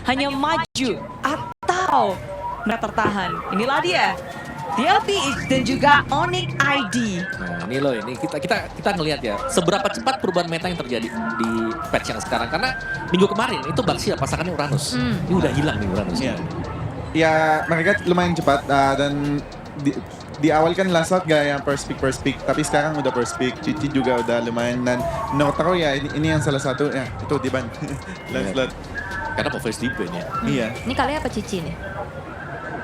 hanya maju atau mereka tertahan. Inilah dia. TLPH dan juga Onyx ID. Nah, ini loh, ini kita ngelihat ya seberapa cepat perubahan meta yang terjadi di patch yang sekarang, karena minggu kemarin itu Baxia pasangannya Uranus. Ini udah hilang nih Uranus. Iya. Ya mereka lumayan cepat dan di awal kan Lancelot gak yang first pick, tapi sekarang udah first pick. Cici juga udah lumayan, dan menurut aku ya ini yang salah satu ya itu di ban Lancelot. Karena mau first di ban ya. Iya. Ini kalian apa Cici nih?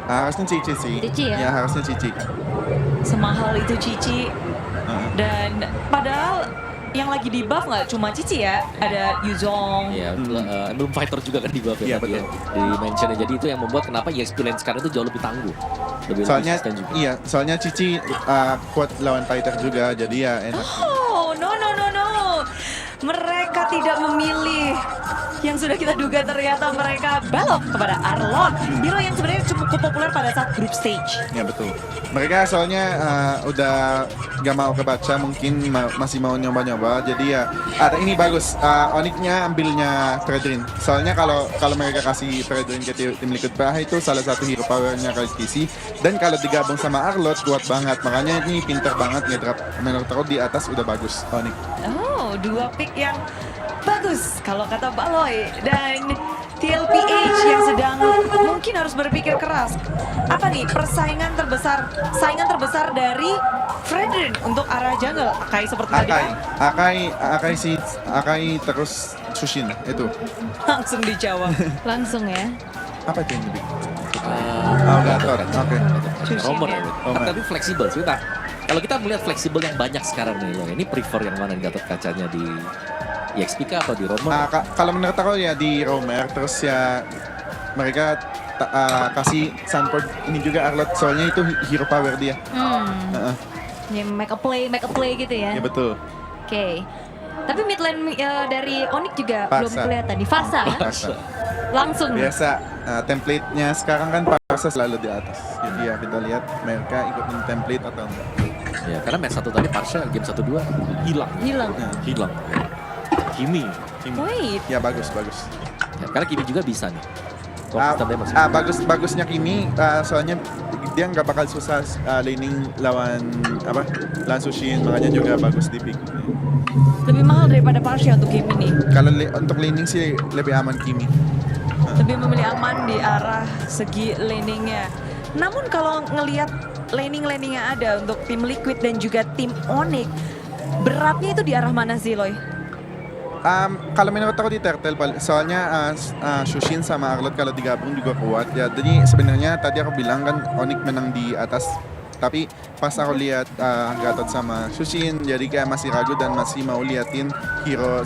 Harusnya Cici sih. Cici ya? Ya harusnya Cici. Semahal itu Cici. Dan padahal yang lagi di buff nggak cuma Cici ya, ada Yuzong. Iya, belum fighter juga kan di buff Iya, ya, tadi ya, betul. di mention. Jadi itu yang membuat kenapa EXP Lane sekarang itu jauh lebih tangguh. Lebih Soalnya konsisten juga. iya, soalnya Cici kuat lawan fighter juga, jadi ya enak. Oh, no. Mereka tidak memilih yang sudah kita duga, ternyata mereka balok kepada Arlott. Hero yang sebenarnya cukup populer pada saat group stage. Ya betul. Mereka soalnya udah gak mau kebaca, mungkin masih mau nyoba-nyoba. Jadi ya ini bagus. Onyx-nya ambilnya Fredrin. Soalnya kalau mereka kasih Fredrin ke tim Liquid PH itu salah satu hero powernya KC. Dan kalau digabung sama Arlott kuat banget. Makanya ini pinter banget nge-drop. Menurut aku di atas udah bagus Onyx. Oh, dua pick yang bagus kalau kata Baloy. Dan TLPH yang sedang mungkin harus berpikir keras. Apa nih saingan terbesar dari Fredrin untuk arah jungle? Akai seperti tadi kan? Akai terus Sushin itu. Langsung dijawab. Langsung ya. Apa itu yang lebih? Gatot. Oke. Romer ya. Romer. Tapi fleksibel sih. Nah, kalau kita melihat fleksibel yang banyak sekarang nih loh. Ini prefer yang mana Gatot kacanya di EXP kah atau di Romer? Kalau menurut aku ya di Romer, terus ya mereka kasih Sanford ini juga Arlott, soalnya itu hero power dia. Ya, make a play gitu ya. Ya betul. Oke. Tapi mid lane dari Onyx juga belum Pasa. kelihatan di Fasa ya. Pasa. Langsung. Biasa template-nya sekarang kan Pasa selalu di atas. Jadi ya kita lihat mereka ikutin template atau enggak. Ya, karena match 1 tadi Parsha game 1-2 hilang. Hilang. Kimi. Wait. Ya bagus. Ya, karena Kimi juga bisa nih. Konsisten masih. Bagusnya Kimi, soalnya dia nggak bakal susah laning lawan Sushin, makanya juga bagus di pick. Lebih mahal daripada Parsha untuk game ini. Kalau untuk laning sih lebih aman Kimi. Lebih memilih aman di arah segi laningnya. Namun kalau ngelihat laning-laningnya ada untuk tim Liquid dan juga tim Onyx, beratnya itu di arah mana sih, Loy? Kalau menurut aku di Turtle, soalnya Sushin sama Arlott kalau digabung juga kuat ya. Jadi sebenarnya tadi aku bilang kan Onyx menang di atas, tapi pas aku lihat Gatot sama Sushin, jadi kayak masih ragu dan masih mau liatin hero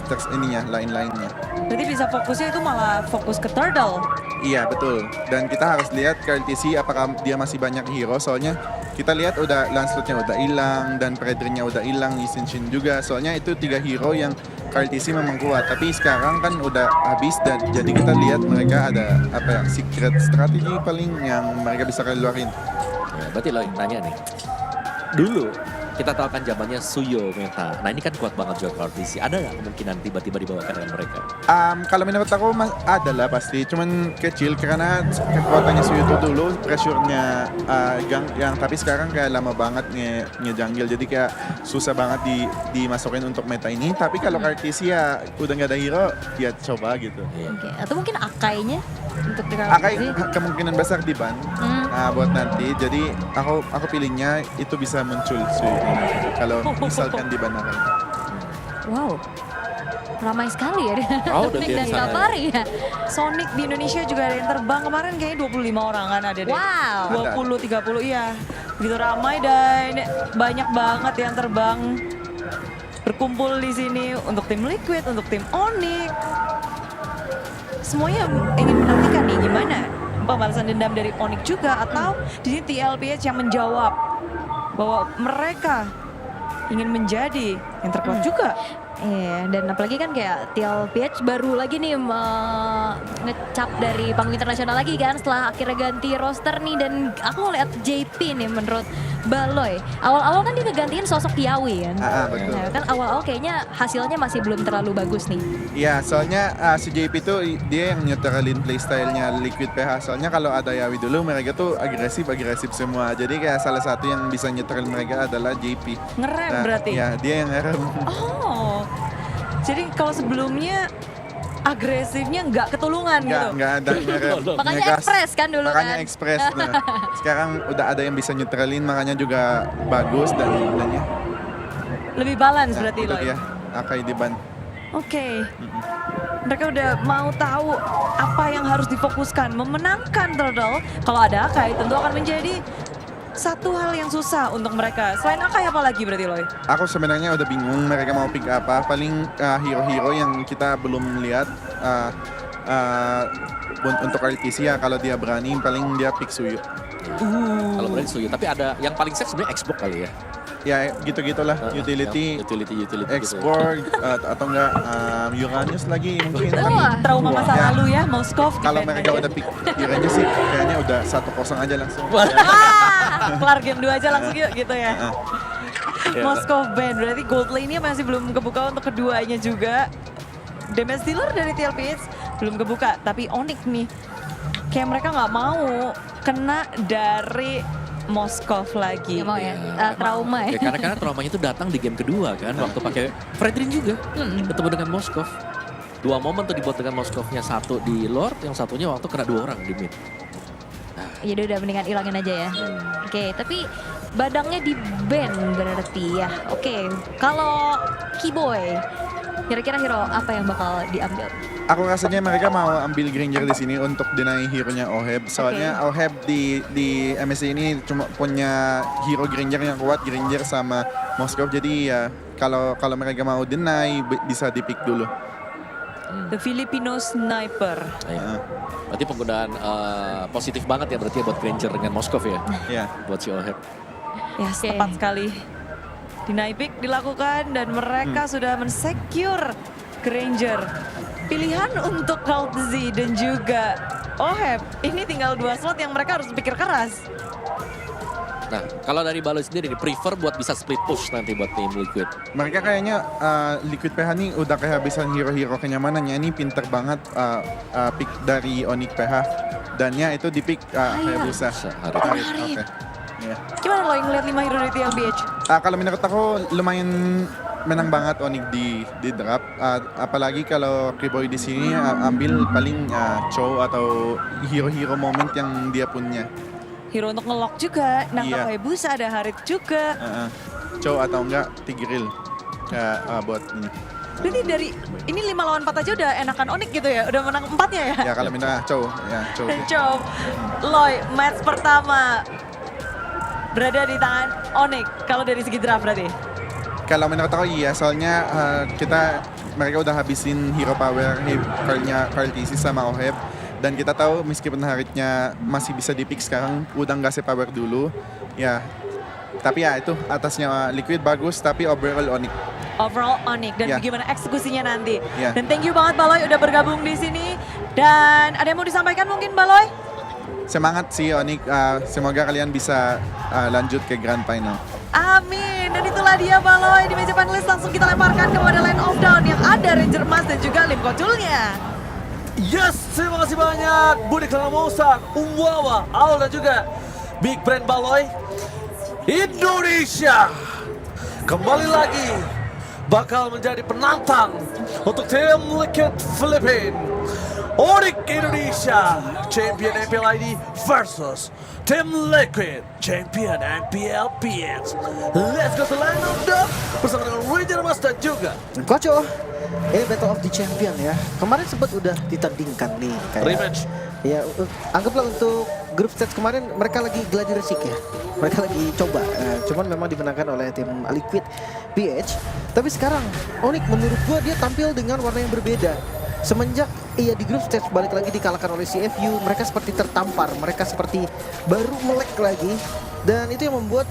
lain-lainnya. Berarti bisa fokusnya itu malah fokus ke Turtle. Iya betul, dan kita harus lihat KLTC apakah dia masih banyak hero, soalnya kita lihat udah Lancelotnya udah hilang dan Fredrinnya udah hilang, Shin juga, soalnya itu 3 hero yang KLTC memang kuat, tapi sekarang kan udah habis, dan jadi kita lihat mereka ada secret strategi paling yang mereka bisa keluarin. Ya, berarti lo yang nanya nih. Dulu kita tahu kan zamannya Suyo meta. Nah ini kan kuat banget juga KLTC. Ada nggak kemungkinan tiba-tiba dibawakan dengan mereka? Kalau menurut aku adalah pasti, cuman kecil karena kekuatannya Suyo itu dulu pressure-nya yang tapi sekarang kayak lama banget nge-jungle, jadi kayak susah banget dimasukin untuk meta ini. Tapi kalau KLTC ya udah nggak ada hero, ya coba gitu. Oke. Atau mungkin Akainya untuk di Akai KLTC. kemungkinan besar di ban buat nanti, jadi aku pilihnya itu bisa muncul Suyo kalau misalkan di ban Akai. Wow. Ramai sekali ya. Oh, udah Nick dan biasa. Kapari ya. Sonic di Indonesia juga ada yang terbang kemarin, kayaknya 25 orang kan ada deh. Wow. 20-30 iya. Begitu ramai dan banyak banget yang terbang berkumpul di sini untuk tim Liquid, untuk tim Onyx. Semuanya ingin menantikan nih gimana pembalasan dendam dari Onyx juga, atau di sini TLPH yang menjawab bahwa mereka ingin menjadi yang terkuat juga. Iya, dan apalagi kan kayak TLPH baru lagi nih ngecap dari panggung internasional lagi kan setelah akhirnya ganti roster nih, dan aku ngeliat JP nih menurut Baloy. Awal-awal kan dia ngegantiin sosok Piawi kan. Betul. Nah, kan awal-awal kayaknya hasilnya masih belum terlalu bagus nih. Iya, soalnya si JP itu dia yang neutralin playstyle-nya Liquid PH. Soalnya kalau ada Yawi dulu mereka tuh agresif semua. Jadi kayak salah satu yang bisa neutral mereka adalah JP. Ngerem berarti? Ya, dia yang ngerem. Oh, jadi kalau sebelumnya agresifnya nggak ketulungan gitu? Nggak ada ngerem. Makanya Ngegas. ekspres kan dulu Makanya kan. ekspres. Nah, sekarang udah ada yang bisa neutralin, makanya juga bagus dan ya. Lebih balance Nah, berarti itu Loy? dia Akai di ban. Oke. Mereka udah mau tahu apa yang harus difokuskan. Memenangkan Turtle, kalau ada Akai tentu akan menjadi satu hal yang susah untuk mereka. Selain Akai apa lagi berarti Loy? Aku sebenarnya udah bingung mereka mau pick apa. Paling hero-hero yang kita belum lihat untuk RTC ya, kalau dia berani paling dia pick Suyu. Kalau berani Suyu, tapi ada yang paling safe sebenarnya Xbox kali ya. Ya gitu-gitulah, utility, utility export atau enggak Uranus lagi mungkin. Wah. Trauma masa Ya. lalu ya, Moskov. Kalau defend mereka aja. udah pick Uranus sih kayaknya udah 1-0 aja langsung. Kelar game 2 aja langsung yuk gitu ya. Ya. Moskov band, berarti gold lane-nya masih belum kebuka untuk keduanya juga. Damage dealer dari TLPH belum kebuka, tapi Onyx nih kayak mereka nggak mau kena dari Moskov lagi. Ya mau ya, Iya. trauma ya. Karena traumanya itu datang di game kedua kan, waktu pakai Fredrin juga ketemu dengan Moskov. 2 momen tuh dibuat dengan Moskovnya, satu di Lord, yang satunya waktu kena 2 orang di mid. Jadi udah mendingan ilangin aja ya. Oke, tapi badangnya di ban berarti ya. Oke, kalau Keyboy, kira-kira hero apa yang bakal diambil? Aku rasanya mereka mau ambil Granger di sini untuk deny hero-nya Oheb. Soalnya Oheb di MSC ini cuma punya hero Granger yang kuat, Granger sama Moskov. Jadi ya kalau mereka mau deny bisa di-pick dulu. The Filipino Sniper. Iya. Berarti penggunaan positif banget ya berarti ya buat Granger dengan Moskov ya, Ya. buat si Oheb. Ya, tepat sekali. Deny pick dilakukan dan mereka sudah mensecure Granger. Pilihan untuk Cult Z dan juga Oheb. Ini tinggal 2 slot yang mereka harus pikir keras. Nah, kalau dari Baloy sendiri prefer buat bisa split push nanti buat tim Liquid. Mereka kayaknya Liquid PH nih udah kehabisan hero-hero kenyamanannya. Ini pinter banget pick dari Onyx PH. Dan ya itu di pick Hayabusa. Harit. Oke. Ya. Gimana lo yang ngeliat 5 hero dari TLBH? Kalau menurut aku lumayan menang banget Onyx di draft. Apalagi kalau Keyboy di sini ambil paling Chow atau hero-hero moment yang dia punya. Hero untuk ngelock juga, nangkap Iya. Hayabusa, ada Harit juga. Chow atau enggak Tigreal. Buat ini. Berarti dari ini 5 lawan 4 aja udah enakan Onyx gitu ya? Udah menang 4-nya ya? Ya kalau minta Chow, ya Chow. Coba, Loy, match pertama berada di tangan Onyx. Kalau dari segi draft berarti? Kalau menurut aku iya, soalnya mereka udah habisin hero power Carl TC sama Oheb. Dan kita tahu meskipun Haritnya masih bisa di-pick sekarang, udah nggak se-power dulu. Ya, tapi ya itu atasnya Liquid bagus, tapi overall Onyx. Overall Onyx dan Ya. bagaimana eksekusinya nanti. Ya. Dan thank you banget Baloy udah bergabung di sini. Dan ada yang mau disampaikan mungkin Baloy? Semangat sih Onyx, semoga kalian bisa lanjut ke Grand Final. Amin. Dan itulah dia Baloy di meja panelis. Langsung kita lemparkan kepada Line of Down yang ada Ranger Mas dan juga Lim Koculnya. Yes, terima kasih banyak Budi Klaramosa, Umwawa, Al dan juga Big Brand Baloy. Indonesia kembali lagi bakal menjadi penantang untuk tim Liquid Philippines. Onyx Indonesia, champion MPL ID versus tim Liquid, champion MPL PX. Let's go to line of the bersama dengan Ranger Mas dan juga Koco, ini Battle of the Champion ya. Kemarin sempat udah ditandingkan nih kayak. rematch. Ya, anggaplah untuk grup stage kemarin mereka lagi gladi resik ya. Mereka lagi coba, cuman memang dimenangkan oleh tim Liquid PH. Tapi sekarang Onyx menurut gua dia tampil dengan warna yang berbeda. Semenjak ia di grup stage balik lagi dikalahkan oleh CFU, mereka seperti tertampar, mereka seperti baru melek lagi. Dan itu yang membuat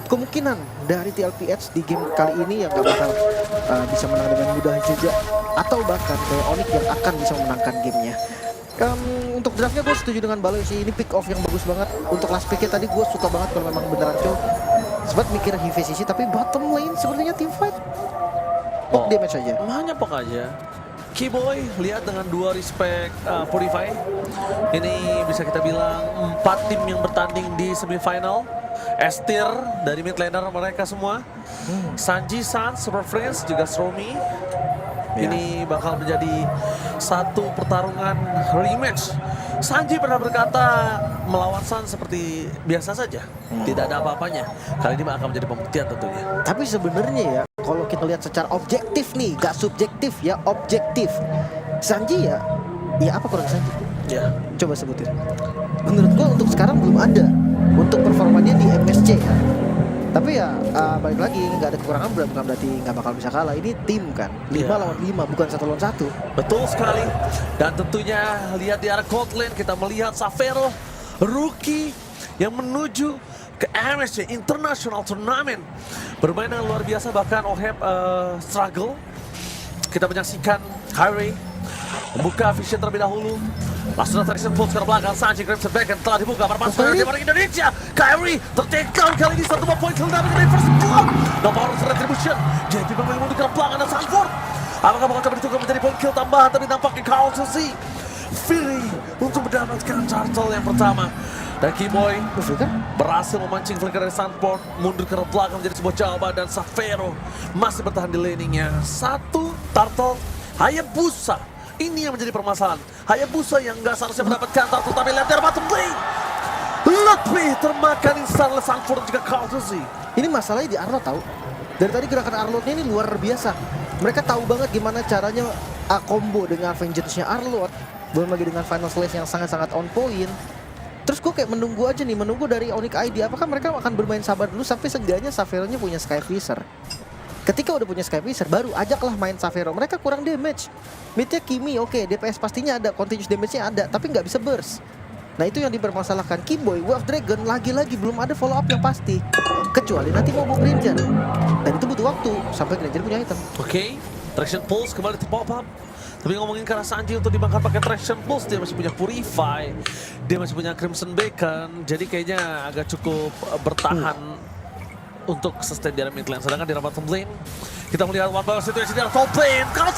kemungkinan dari TLPH di game kali ini yang gak bakal bisa menang dengan mudah juga, atau bahkan kayak Onyx yang akan bisa memenangkan gamenya. Untuk draftnya gue setuju dengan Baloy sih, ini pick off yang bagus banget. Untuk last picknya tadi gue suka banget kalau memang beneran cow. Sempat mikir HVCC tapi bottom lane sepertinya team fight. Damage aja. Hanya pok aja. Keyboy lihat dengan 2 respect Purify. Ini bisa kita bilang 4 tim yang bertanding di semifinal. Estir dari mid laner mereka semua. Sanji, Sans, Super Friends, juga Stromy. Ini bakal menjadi satu pertarungan rematch. Sanji pernah berkata melawan San seperti biasa saja, tidak ada apa-apanya. Kali ini akan menjadi pembuktian tentunya. Tapi sebenarnya ya, kalau kita lihat secara objektif nih, gak subjektif ya, objektif. Sanji ya apa kurang Sanji? Ya, Coba sebutin. Menurut gua untuk sekarang belum ada untuk performanya di MSC ya. Tapi ya balik lagi nggak ada kekurangan bukan berarti nggak bakal bisa kalah. Ini tim kan 5 lawan 5 bukan 1 lawan 1. betul sekali. Dan tentunya lihat di arah cold lane kita melihat Savero, rookie yang menuju ke MSC International Tournament. Bermain dengan luar biasa, bahkan Oheb struggle. Kita menyaksikan Kyrie membuka vision terlebih dahulu. Langsung traction pulse ke belakang, Sanji Crimson Beacon telah dibuka perpasangan dari orang Indonesia. Kyrie tertake down kali ini, 1 point kill damage dari first blood. No power retribution. JP memilih mundur ke belakang dan Sanford. Apakah bakal coba ditukar menjadi point kill tambahan, tapi nampaknya Carl Susi Fury untuk mendapatkan turtle yang pertama. Dan Keyboy berhasil memancing flicker dari Sanford, mundur ke belakang menjadi sebuah jawaban, dan Savero masih bertahan di laningnya. 1 turtle Hayabusa. Ini yang menjadi permasalahan. Hayabusa yang nggak seharusnya mendapatkan turtle, tapi lihat dari bottom lane. Lebih termakan instan oleh Sanford dan juga Carltusi. Ini masalahnya di Arlott tahu. Dari tadi gerakan Arlottnya ini luar biasa. Mereka tahu banget gimana caranya combo dengan vengeance-nya Arlott. Belum lagi dengan final slash yang sangat-sangat on point. Terus gue kayak menunggu aja nih, menunggu dari Onyx ID. Apakah mereka akan bermain sabar dulu sampai seenggaknya Savero-nya punya Sky Fisher. Ketika udah punya Sky Fisher, baru ajaklah main Savero. Mereka kurang damage. Midnya Kimi, oke, DPS pastinya ada, continuous damage-nya ada, tapi nggak bisa burst. Nah itu yang dipermasalahkan. Keyboy, Wolf Dragon, lagi-lagi belum ada follow up yang pasti. Kecuali nanti mau Granger. Dan itu butuh waktu sampai Granger punya item. Oke, traction pulse kembali di pop up. Tapi ngomongin ke arah Sanji untuk dimakan pakai traction pulse, dia masih punya Purify, dia masih punya Crimson Beacon, jadi kayaknya agak cukup bertahan untuk sustain di arah mid lane. Sedangkan di arah bottom lane kita melihat one power situation di arah top lane. Kalau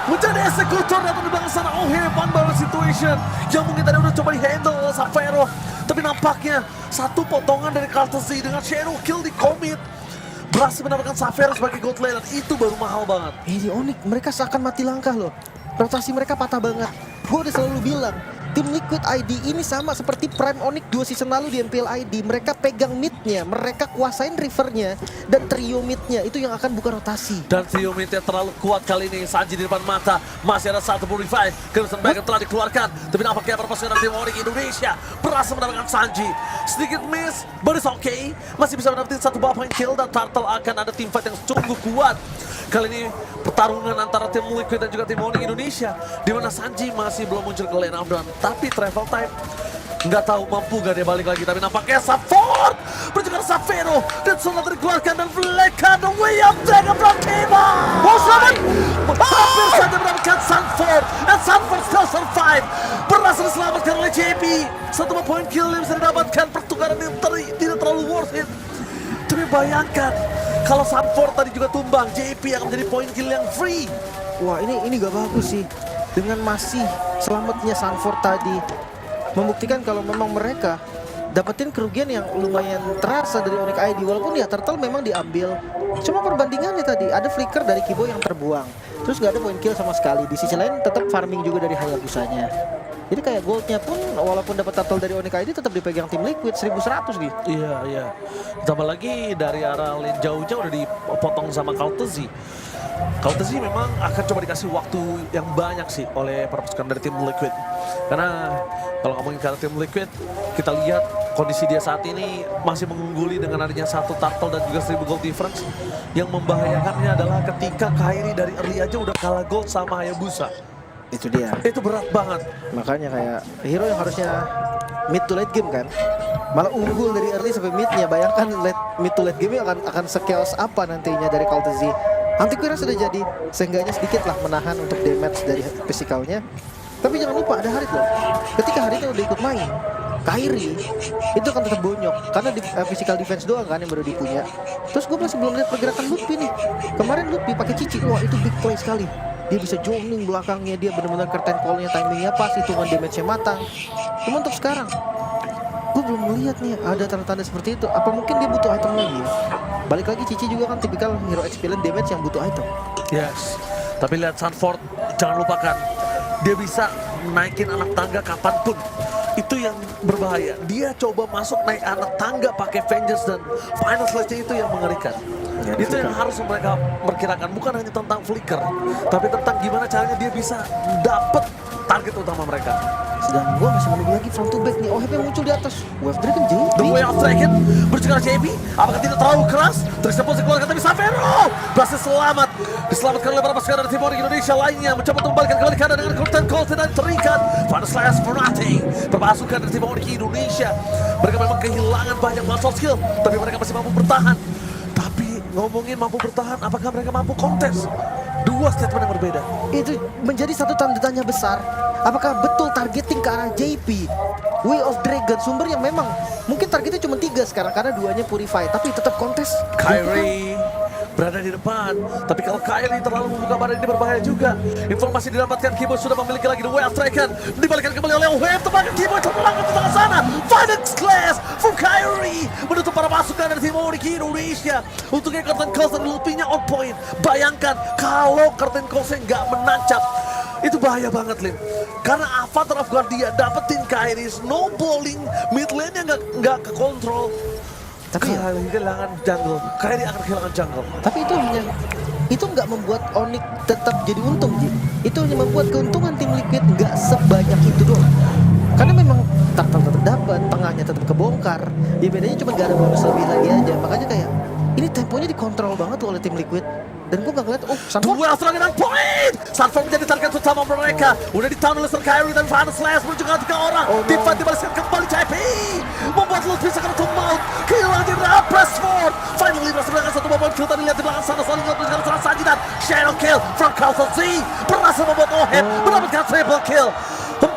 menjadi eksekutor datang di belakang sana. Oh one power situation yang mungkin tadi udah coba di handle oleh Savero, tapi nampaknya satu potongan dari Carltusi dengan shadow kill di commit berhasil mendapatkan Savero sebagai gold lane. Itu baru mahal banget. Di Onyx mereka seakan mati langkah loh. Rotasi mereka patah banget. Gue udah selalu bilang, tim Liquid ID ini sama seperti Prime Onyx 2 season lalu di MPL ID. Mereka pegang mid-nya, mereka kuasain rivernya, dan trio mid-nya itu yang akan buka rotasi. Dan trio mid-nya terlalu kuat kali ini. Sanji di depan mata, masih ada satu Purify. Crimson Beacon telah dikeluarkan, tapi nampaknya perpasangan tim Onyx Indonesia berhasil mendapatkan Sanji. Sedikit miss, but it's okay. Masih bisa mendapatkan satu buff point kill, dan Turtle akan ada tim fight yang cukup kuat. Kali ini pertarungan antara tim Liquid dan juga tim Onyx Indonesia, di mana Sanji masih belum muncul ke lane up, tapi travel time nggak tahu mampu gak dia balik lagi. Tapi nampaknya Sanford berjuang Savero dan sudah dikeluarkan, dan Fleck the way of Dragon from Kima. Oh selamat, hampir saja mendapatkan Sanford, dan Sanford still survive, berhasil diselamatkan oleh JP. Satu point kill yang bisa didapatkan, pertukaran yang tidak terlalu worth it. Tapi bayangkan kalau Sanford tadi juga tumbang, JP akan menjadi point kill yang free. Wah ini gak bagus sih. Dengan masih selamatnya Sanford tadi, membuktikan kalau memang mereka dapetin kerugian yang lumayan terasa dari Onyx ID. Walaupun ya Turtle memang diambil, cuma perbandingannya tadi ada flicker dari Keyboy yang terbuang, terus gak ada point kill sama sekali. Di sisi lain tetap farming juga dari Hayabusanya. Jadi kayak goldnya pun walaupun dapat turtle dari Onyx ID tetap dipegang tim Liquid 1100 nih. Iya. Tambah lagi dari arah lane jauh-jauh udah dipotong sama Carltusi. Carltusi memang akan coba dikasih waktu yang banyak sih oleh para pasukan dari tim Liquid. Karena kalau ngomongin ke arah tim Liquid, kita lihat kondisi dia saat ini masih mengungguli dengan adanya satu turtle dan juga 1000 gold difference. Yang membahayakannya adalah ketika Kyrie dari early aja udah kalah gold sama Hayabusa. Itu dia. Itu berat banget. Makanya kayak hero yang harusnya mid to late game kan, malah unggul dari early sampai midnya. Bayangkan mid to late game akan sekeos apa nantinya dari Call to Z. Antiquira sudah jadi, seenggaknya sedikit lah menahan untuk damage dari fisikalnya. Tapi jangan lupa ada Harit loh. Ketika Haritnya udah ikut main, Kairi itu akan tetap bonyok karena physical defense doang kan yang baru dipunya. Terus gue masih belum lihat pergerakan Lutfi nih. Kemarin Lutfi pakai Cici, wah itu big play sekali. Dia bisa zoning belakangnya, dia benar-benar curtain call-nya, timingnya pas, hitungan damage-nya matang. Cuma untuk sekarang, gue belum melihat nih ada tanda-tanda seperti itu. Apa mungkin dia butuh item lagi ya? Balik lagi Cici juga kan tipikal hero experience damage yang butuh item. Yes, tapi lihat Sanford, jangan lupakan dia bisa naikin anak tangga kapanpun. Itu yang berbahaya. Dia coba masuk naik anak tangga pakai Vengeance dan Final Slash-nya itu yang mengerikan. Ya, itu yang harus mereka perkirakan, bukan hanya tentang flicker, tapi tentang gimana caranya dia bisa dapat target utama mereka. Sedang gue masih menunggu lagi front to back nih. OHP yang muncul di atas. Wave Dragon JP. The Way of Dragon berjuang JP, apakah tidak terlalu keras? Tersebut keluarkan tapi Savero berhasil selamat. Diselamatkan oleh beberapa pasukan dari tim Onyx Indonesia lainnya, mencoba untuk membalikan kembali keadaan dengan Curtain Call tidak terikat. Final Slash for nothing. Pasukan dari tim Onyx Indonesia, mereka memang kehilangan banyak muscle skill, tapi mereka masih mampu bertahan. Tapi ngomongin mampu bertahan, apakah mereka mampu kontes? Dua statement yang berbeda. Itu menjadi satu tanda tanya besar. Apakah betul targeting ke arah JP? Way of Dragon, sumber yang memang mungkin targetnya cuma 3 sekarang karena duanya Purify, tapi tetap kontes. Kyrie berada di depan, tapi kalau Kyrie terlalu membuka badan ini berbahaya juga. Informasi didapatkan Kiboy sudah memiliki lagi The Way of Dragon, dibalikan kembali oleh Wave, tebakan Kiboy terpulang ke tengah sana. Final Clash from Kyrie menutup para pasukan dari tim Onyx Indonesia. Untuknya Curtain Calls dan Lutfi-nya on point. Bayangkan kalau Curtain Calls-nya nggak menancap, itu bahaya banget, Lim. Karena Avatar of Guardian dapetin Kyrie, snowballing, mid lane-nya nggak ke kontrol. Tapi ya, kehilangan jungle, Kyrie akan kehilangan jungle. tapi itu nggak membuat Onyx tetap jadi untung, Ji. Itu hanya membuat keuntungan tim Liquid nggak sebanyak itu doang. Karena memang turtle tetap dapat, tengahnya tetap kebongkar. Ya bedanya cuma nggak ada bonus lebih lagi aja. Makanya kayak ini temponya dikontrol banget tuh oleh tim Liquid. Dan gue gak ngeliat, Sanford. Duel serangan point! Sanford menjadi target utama mereka. Udah ditahan oleh Sir Kyrie dan Final Slash berjuang 3 orang. Divan dibalaskan kembali JP. Membuat Lutfi sekarang to mount. Kehilangan di Pressford. Finally berhasil dengan satu momen kill tadi lihat di belakang sana. Saling berjuang serang sajian. Shadow kill from Carlson Z. Berhasil membuat Oheb mendapatkan triple kill.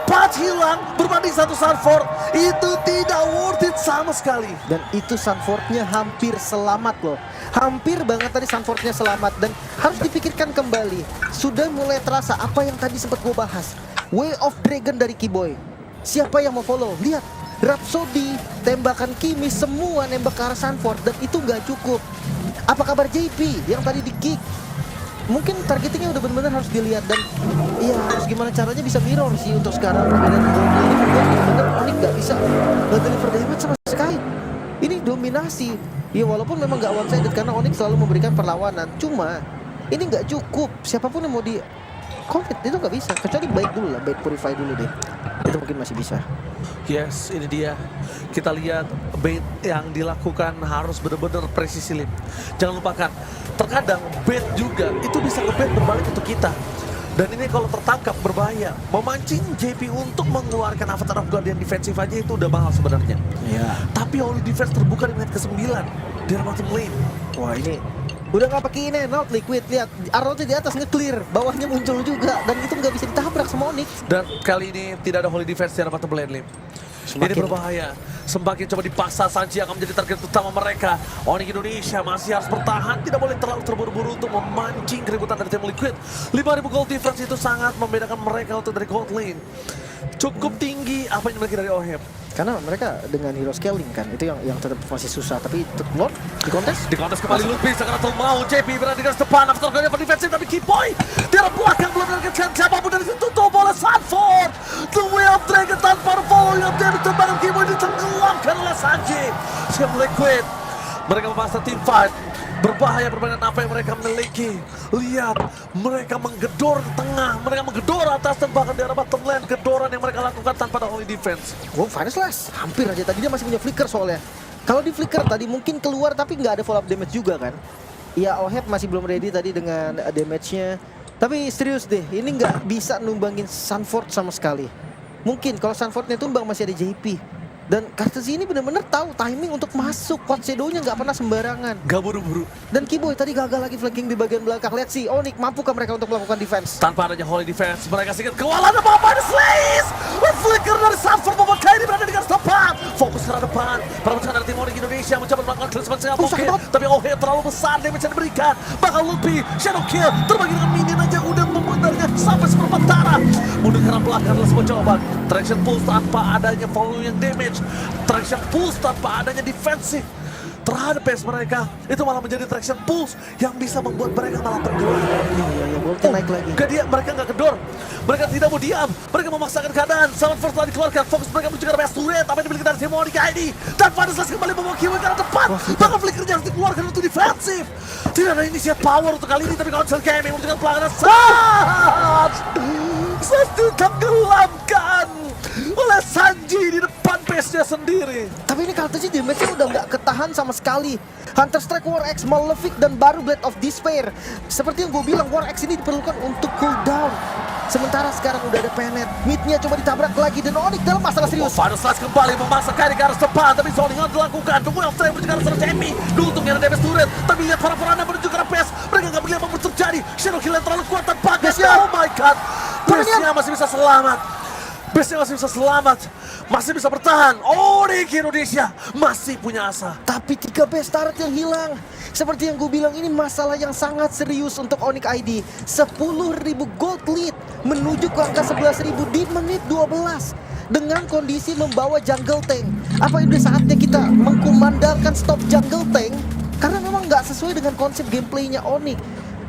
4 hilang berbanding 1 Sanford. Itu tidak worth it sama sekali. Dan itu Sanfordnya hampir selamat loh. Hampir banget tadi Sanfordnya selamat. Dan harus dipikirkan kembali. Sudah mulai terasa apa yang tadi sempat gue bahas. Way of Dragon dari Kiboy. Siapa yang mau follow? Lihat. Rhapsody, tembakan Kimi, semua nembak ke arah Sanford. Dan itu nggak cukup. Apa kabar JP yang tadi di kick? Mungkin targetingnya udah benar-benar harus dilihat. Dan ya harus gimana caranya bisa mirror sih untuk sekarang. Perbedaan ini membuat benar-benar Onyx nggak bisa deliver damage sama sekali. Ini dominasi. Ya walaupun memang nggak one sided karena Onyx selalu memberikan perlawanan. Cuma ini nggak cukup. Siapapun yang mau di commit itu nggak bisa. Kecuali bait dulu lah, bait Purify dulu deh. Itu mungkin masih bisa. Yes, ini dia. Kita lihat bait yang dilakukan harus benar-benar presisi, Lim. Jangan lupakan, terkadang bait juga itu bisa nge-bait berbalik untuk kita. Dan ini kalau tertangkap berbahaya. Memancing JP untuk mengeluarkan Avatar of Guardian defensif aja itu udah mahal sebenarnya. Iya. Tapi Holy Defense terbuka di menit ke-9 di bottom lane. Wah ini udah nggak pakai ini not Liquid, lihat Arrow di atas nge-clear, bawahnya muncul juga dan itu nggak bisa ditabrak sama Onyx. Dan kali ini tidak ada Holy Defense di bottom lane, Lim. Ini berbahaya. Semakin coba dipaksa, Sanji akan menjadi target utama mereka. Onyx Indonesia masih harus bertahan, tidak boleh terlalu terburu-buru untuk memancing keributan dari tim Liquid. 5.000 gold difference itu sangat membedakan mereka untuk dari gold lane. Cukup tinggi apa yang dimiliki dari Oheb. Karena mereka dengan hero scaling kan, itu yang tetap masih susah. Tapi Lord di kontes? Di kontes kembali Lutfi, sekarang mau JP berada di garis depan. After Guardian for defensif, tapi Kiboy di arah belakang belum mendapatkan siapapun dari situ. Tutup oleh Sanford. The Way of Dragon tanpa follow yang dia ditembakkan Kiboy ditenggelamkan oleh Sanji. Siap Liquid. Mereka memaksa team fight. Berbahaya permainan apa yang mereka miliki. Lihat, mereka menggedor di tengah, mereka menggedor atas dan bahkan di arah bottom lane. Gedoran yang mereka lakukan tanpa ada Holy Defense. Oh, Final Slash hampir aja tadi dia masih punya flicker soalnya. Kalau di flicker tadi mungkin keluar tapi nggak ada follow up damage juga kan. Ya Oheb masih belum ready tadi dengan damage-nya. Tapi serius deh, ini nggak bisa numbangin Sanford sama sekali. Mungkin kalau Sanfordnya tumbang masih ada JP. Dan Kartezi ini benar-benar tahu timing untuk masuk. Coach Shadow-nya nggak pernah sembarangan. Gak buru-buru. Dan Kiboy tadi gagal lagi flanking di bagian belakang. Lihat sih, Onyx mampukah mereka untuk melakukan defense? Tanpa adanya Holy Defense, mereka sedikit kewalahan apa-apa, ada Slays! Flicker dari Sanford membuat Kairi berada di garis depan. Fokus ke arah depan. Perempuan dari tim Onyx Indonesia mencoba melakukan cleanse dengan mungkin. Tapi OH terlalu besar, damage yang diberikan. Bakal lebih, Shadow Kill terbagi dengan minion aja udah membuat darinya sampai seperempat darah. Mundur ke arah belakang adalah sebuah jawaban. Traction pulse tanpa adanya volume yang damage. Traction pulse tanpa adanya defensif terhadap base mereka, itu malah menjadi traction pulse yang bisa membuat mereka malah tergolong. Iya, boltnya naik lagi. Mereka nggak kendor, mereka tidak mau diam, mereka memaksakan keadaan. Sangat first telah dikeluarkan, fokus mereka menuju ke arah base turret, apa yang dimiliki dari tim Onyx ID. Dan Vanessa kembali membawa Kiwi ke arah depan, bahkan flickernya harus dikeluarkan untuk defensif. Tidak ada initiate power untuk kali ini, tapi Council Gaming menunjukkan pelanggaran saat ditenggelamkan oleh Sanji di depan base-nya sendiri. Tapi ini Kartezi damage-nya udah nggak ketahan sama sekali. Hunter Strike, War Axe, Malefic, dan baru Blade of Despair. Seperti yang gue bilang, War Axe ini diperlukan untuk cooldown. Sementara sekarang udah ada Penet. Mid-nya coba ditabrak lagi dan Onyx dalam masalah serius. Final Slash kembali memaksa Kairi ke arah depan, tapi zoning yang dilakukan. Kemudian Trey menuju ke arah sana Jamie. Untuk yang ada damage turret, tapi lihat para-parana menuju ke arah base. Mereka nggak melihat apa terjadi. Shadow Kill yang terlalu kuat tanpa gasnya. Oh my god. Base-nya masih bisa selamat. Base-nya masih bisa selamat. Masih bisa bertahan. Onyx Indonesia masih punya asa. Tapi 3 base turret yang hilang. Seperti yang gue bilang, ini masalah yang sangat serius untuk Onyx ID. 10.000 gold lead menuju ke angka 11.000 di menit 12. Dengan kondisi membawa jungle tank. Apa udah saatnya kita mengkumandangkan stop jungle tank? Karena memang nggak sesuai dengan konsep gameplaynya Onyx.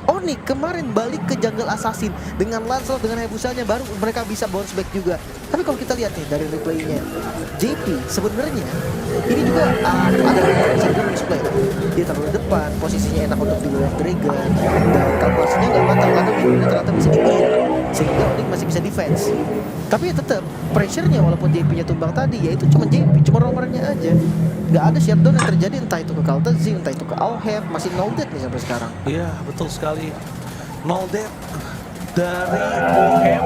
Onyx kemarin balik ke jungle assassin dengan Lancelot, dengan Hebusanya, baru mereka bisa bounce back juga. Tapi kalau kita lihat nih dari replaynya, JP sebenarnya ini juga ada bisa dibilang misplay. Dia taruh di depan, posisinya enak untuk di Wave Dragon, dan kalkulasinya nggak matang, lalu ini ternyata bisa di-clear sehingga Onyx masih bisa defense. Tapi ya tetap pressure-nya walaupun JP-nya tumbang tadi, ya itu cuma JP, cuma roamernya aja. Nggak ada shutdown yang terjadi, entah itu ke Kartezi, entah itu ke Auheb, masih no dead nih sampai sekarang. Iya, betul sekali. No dead dari OHM,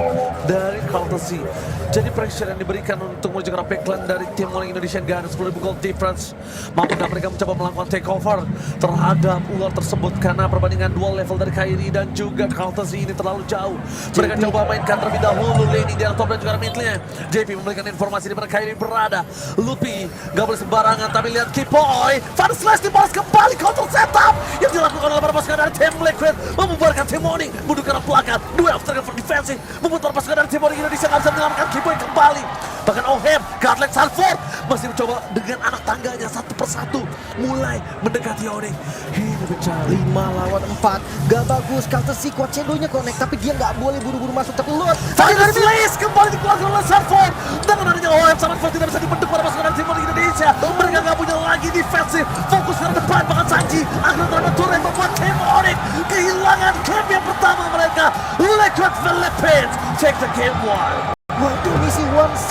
dari Kartezi. Jadi pressure yang diberikan untuk menuju ke backline dari tim Onyx Indonesian Gunners, 10.000 gold difference. Mampukah mereka mencoba melakukan takeover terhadap ular tersebut karena perbandingan dual level dari Kairi dan juga Kartezi ini terlalu jauh. Mereka coba mainkan terlebih dahulu laning di top dan juga mid-nya. JP memberikan informasi di mana Kairi berada. Lutfi gak boleh sembarangan, tapi lihat Kiboy. Van Slash dibalas kembali, counter setup yang dilakukan oleh para pasukan dari tim Liquid membubarkan tim Onyx mundur ke arah belakang. Duel after for defensive membuat para pasukan dari tim Onyx Indonesia gak bisa menyelamatkan Kiboy kembali. Bahkan OHM, Godlike Sanford masih mencoba dengan anak tangganya satu persatu mulai mendekati Onyx. Ini pecah 5 lawan 4, gak bagus. Kartezi kuat Shadow-nya connect, tapi dia nggak boleh buru-buru masuk. Tapi Lord Final Slash kembali dikeluarkan oleh Sanford. Dengan adanya OHM, Sanford tidak bisa dibendung para pasukan dari tim Onyx Indonesia. Mereka nggak punya lagi defensif, fokus ke depan. Bahkan Sanji akhirnya terhadap turret membuat tim Onyx kehilangan game yang pertama mereka. Liquid Philippines take the game 1. Waduh, misi one